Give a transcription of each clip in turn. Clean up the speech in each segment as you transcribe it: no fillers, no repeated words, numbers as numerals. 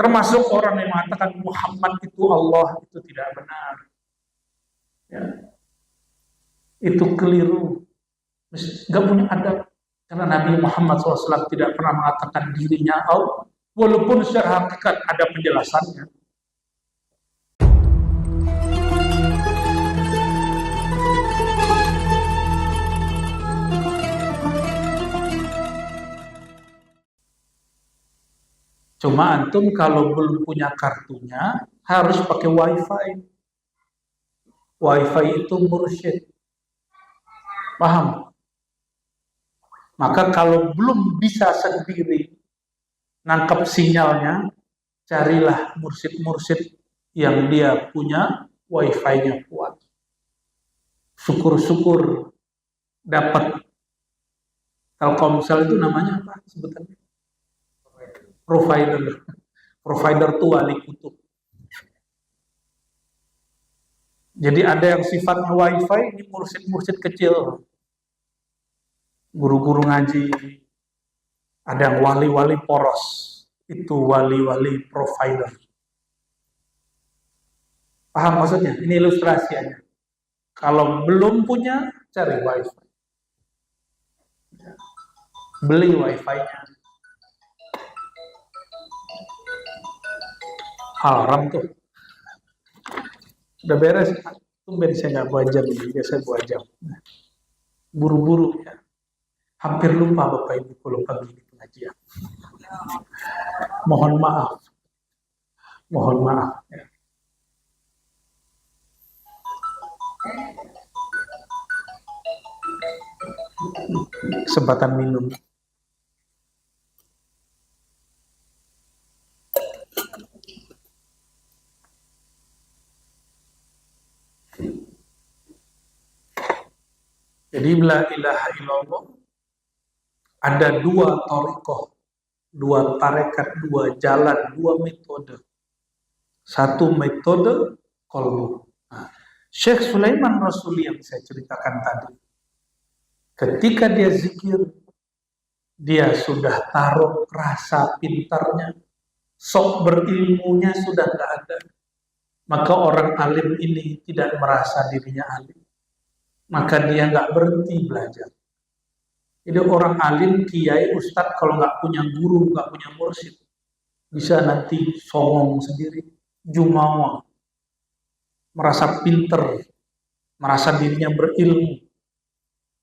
Termasuk orang yang mengatakan Muhammad itu Allah, itu tidak benar. Ya. Itu keliru. Gak punya adab. Karena Nabi Muhammad SAW tidak pernah mengatakan dirinya Allah. Walaupun secara hakikat ada penjelasannya. Cuma antum kalau belum punya kartunya harus pakai wifi. Wifi itu mursyid. Paham? Maka kalau belum bisa sendiri nangkap sinyalnya, carilah mursyid-mursyid yang dia punya wifi-nya kuat. Syukur-syukur dapat Telkomsel itu namanya apa sebutannya? Provider itu wali kutub. Jadi ada yang sifatnya wifi, ini mursyid-mursyid kecil, guru-guru ngaji, ada yang wali-wali poros, itu wali-wali provider. Paham maksudnya? Ini ilustrasinya. Kalau belum punya, cari wifi. Beli wifi-nya. Haram tuh. Udah beres, tumben saya nggak 2 jam, biasa 2 jam. Buru-buru ya. Hampir lupa Bapak Ibu kalau pagi di pengajian. Mohon maaf. Mohon maaf. Ya. Kesempatan minum. Jadi la ilaha illallah ada 2 thariqah, 2 tarekat, 2 jalan, 2 metode. 1 metode qalbu. Nah, Syekh Sulaiman Rasuli yang saya ceritakan tadi, ketika dia zikir, dia sudah taruh rasa pintarnya, sok berilmunya sudah tidak ada. Maka orang alim ini tidak merasa dirinya alim. Maka dia nggak berhenti belajar. Jadi orang alim, kiai, ustadz kalau nggak punya guru, nggak punya mursyid, bisa nanti songong sendiri, jumawa, merasa pinter, merasa dirinya berilmu.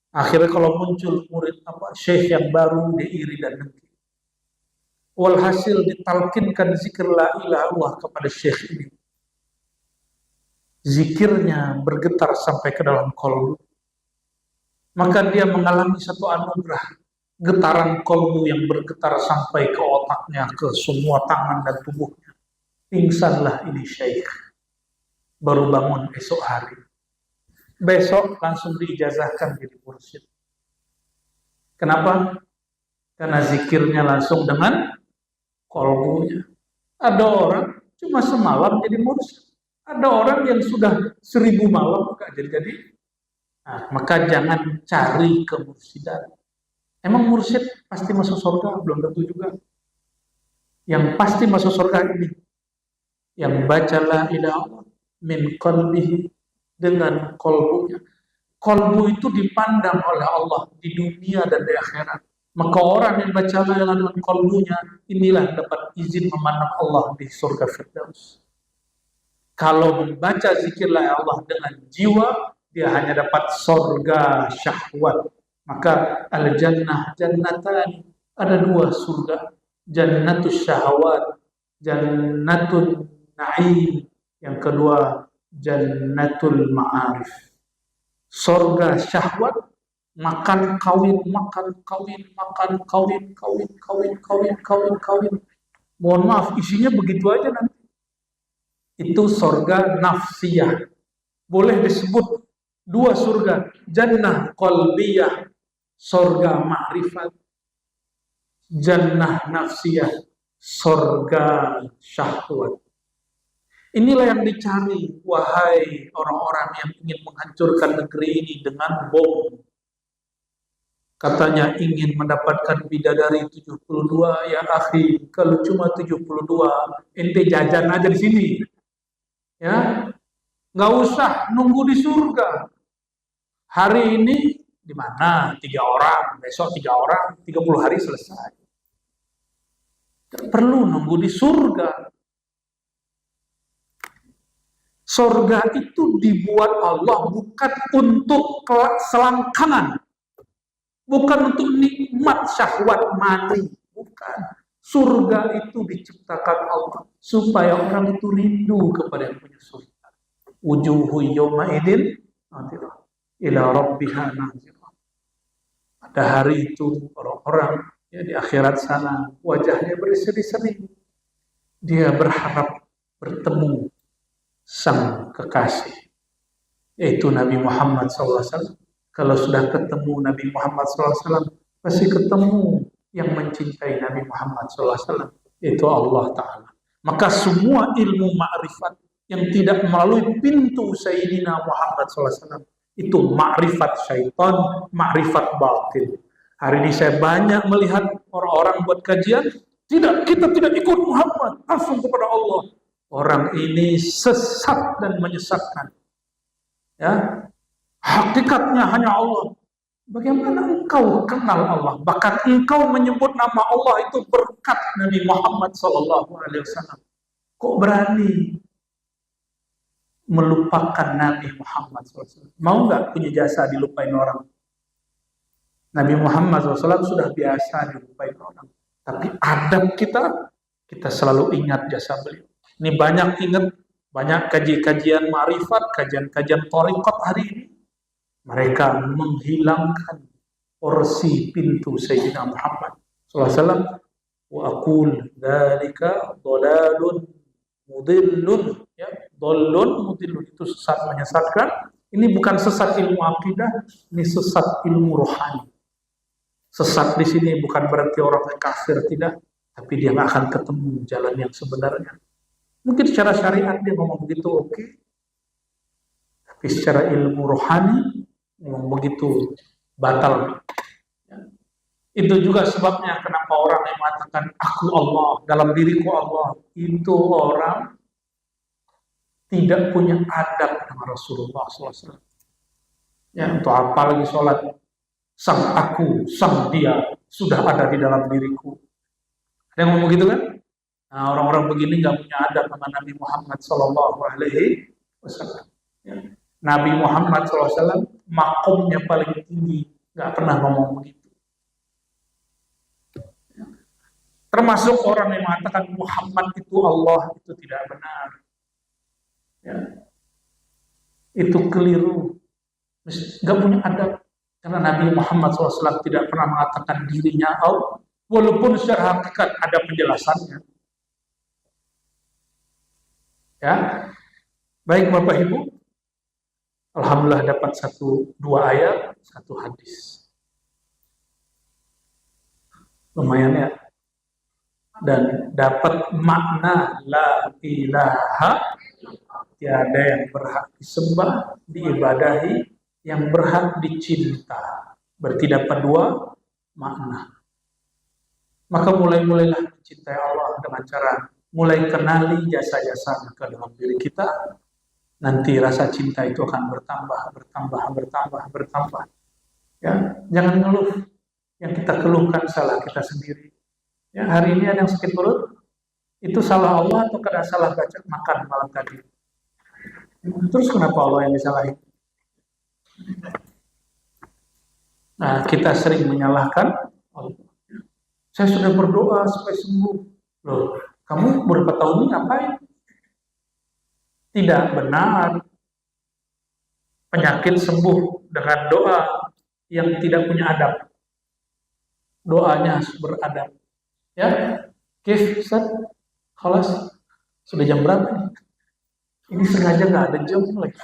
Akhirnya kalau muncul murid syekh yang baru, dia iri dan dengki. Walhasil ditalkinkan zikir la ilaha illallah kepada syekh ini. Zikirnya bergetar sampai ke dalam kolbu. Maka dia mengalami satu anugerah, getaran kolbu yang bergetar sampai ke otaknya, ke semua tangan dan tubuhnya. Pingsanlah ini syekh. Baru bangun esok hari. Besok langsung diijazahkan jadi mursyid. Kenapa? Karena zikirnya langsung dengan kolbunya. Ada orang cuma semalam jadi mursyid. Ada orang yang sudah 1000 malam gak jadi-jadi. Nah, maka jangan cari kemursidan. Emang mursyid pasti masuk surga? Belum tentu juga. Yang pasti masuk surga ini, yang baca la ilaha min qalbihi, dengan kolbunya. Kolbu itu dipandang oleh Allah di dunia dan di akhirat. Maka orang yang baca la ilaha dengan kolbunya, inilah dapat izin memandang Allah di surga Firdaus. Kalau membaca zikir la Allah dengan jiwa, dia hanya dapat surga syahwat. Maka al-jannah jannatan, ada 2 surga. Jannatus syahwat, jannatul na'im. Yang kedua, jannatul ma'arif. Surga syahwat, makan kawin, makan kawin, makan kawin, kawin, kawin, kawin, kawin, kawin. Mohon maaf, isinya begitu aja nanti. Itu surga nafsiyah. Boleh disebut 2 surga, jannah qalbiyah, surga ma'rifat, jannah nafsiyah, surga syahwat. Inilah yang dicari, wahai orang-orang yang ingin menghancurkan negeri ini dengan bom. Katanya ingin mendapatkan bidadari 72, ya akhi, kalau cuma 72, ente jajan aja di sini. Ya, nggak usah nunggu di surga. Hari ini di mana? 3 orang, besok 3 orang, 30 hari selesai. Tidak perlu nunggu di surga. Surga itu dibuat Allah bukan untuk selangkangan. Bukan untuk nikmat syahwat mani, bukan. Surga itu diciptakan Allah supaya orang itu rindu kepada yang punya surga. Wujuhu yawma idin nadhirah ila rabbiha nadhirah. Pada hari itu orang-orang ya di akhirat sana wajahnya berseri-seri. Dia berharap bertemu sang kekasih, yaitu Nabi Muhammad SAW. Kalau sudah ketemu Nabi Muhammad SAW, pasti ketemu yang mencintai Nabi Muhammad SAW, yaitu Allah Ta'ala. Maka semua ilmu ma'rifat yang tidak melalui pintu Sayyidina Muhammad SAW, itu ma'rifat syaitan, ma'rifat batil. Hari ini saya banyak melihat orang-orang buat kajian, kita tidak ikut Muhammad, langsung kepada Allah. Orang ini sesat dan menyesatkan. Ya, hakikatnya hanya Allah. Bagaimana engkau kenal Allah? Bahkan engkau menyebut nama Allah itu berkat Nabi Muhammad SAW. Kok berani melupakan Nabi Muhammad SAW? Mau nggak punya jasa dilupain orang? Nabi Muhammad SAW sudah biasa dilupain orang. Tapi adab kita selalu ingat jasa beliau. Ini banyak ingat, banyak kajian ma'rifat, kajian thariqat hari ini. Mereka menghilangkan porsi pintu Sayyidina Muhammad SAW. Wa aqul dzalika dhalalun mudillun, ya, dhallun mudillun, itu sesat menyesatkan. Ini bukan sesat ilmu akidah, ini sesat ilmu rohani. Sesat di sini bukan berarti orang kafir, tidak, tapi dia nggak akan ketemu jalan yang sebenarnya. Mungkin secara syariat dia ngomong begitu, oke. Tapi secara ilmu rohani ngomong begitu batal. Ya. Itu juga sebabnya kenapa orang yang mengatakan aku Allah, dalam diriku Allah, itu orang tidak punya adab dengan Rasulullah SAW. Ya, untuk apa lagi sholat? Sang aku, sang dia sudah ada di dalam diriku. Ada yang ngomong gitu kan? Nah, orang-orang begini nggak punya adab sama Nabi Muhammad SAW. Ya. Nabi Muhammad SAW makomnya paling tinggi, nggak pernah ngomong begitu. Termasuk orang yang mengatakan Muhammad itu Allah, itu tidak benar. Ya. Itu keliru, nggak punya adab. Karena Nabi Muhammad SAW tidak pernah mengatakan dirinya Allah, walaupun secara hakikat ada penjelasannya. Ya, baik Bapak Ibu, alhamdulillah dapat 1-2 ayat, 1 hadis. Lumayan ya. Dan dapat makna la ilaha, tiada yang berhak disembah, diibadahi, yang berhak dicinta. Berarti dapat 2 makna. Maka mulailah mencintai Allah dengan cara mulai kenali jasa-jasa ke dalam diri kita. Nanti rasa cinta itu akan bertambah. Ya, jangan ngeluh. Yang kita keluhkan salah kita sendiri. Ya, hari ini ada yang sakit perut, itu salah Allah atau karena salah baca makan malam tadi? Terus kenapa Allah yang disalahin? Nah, kita sering menyalahkan Allah. Saya sudah berdoa supaya sembuh. Loh, kamu beberapa tahun ini ngapain? Tidak benar. Penyakit sembuh dengan doa yang tidak punya adab. Doanya harus beradab. Ya, Kif, Ustaz, khalas. Sudah jam berapa nih? Ini sengaja nggak ada jam lagi.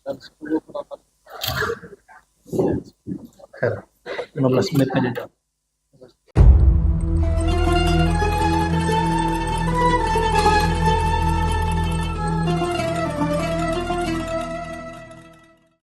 Dan 10 berapa? 15 menit aja.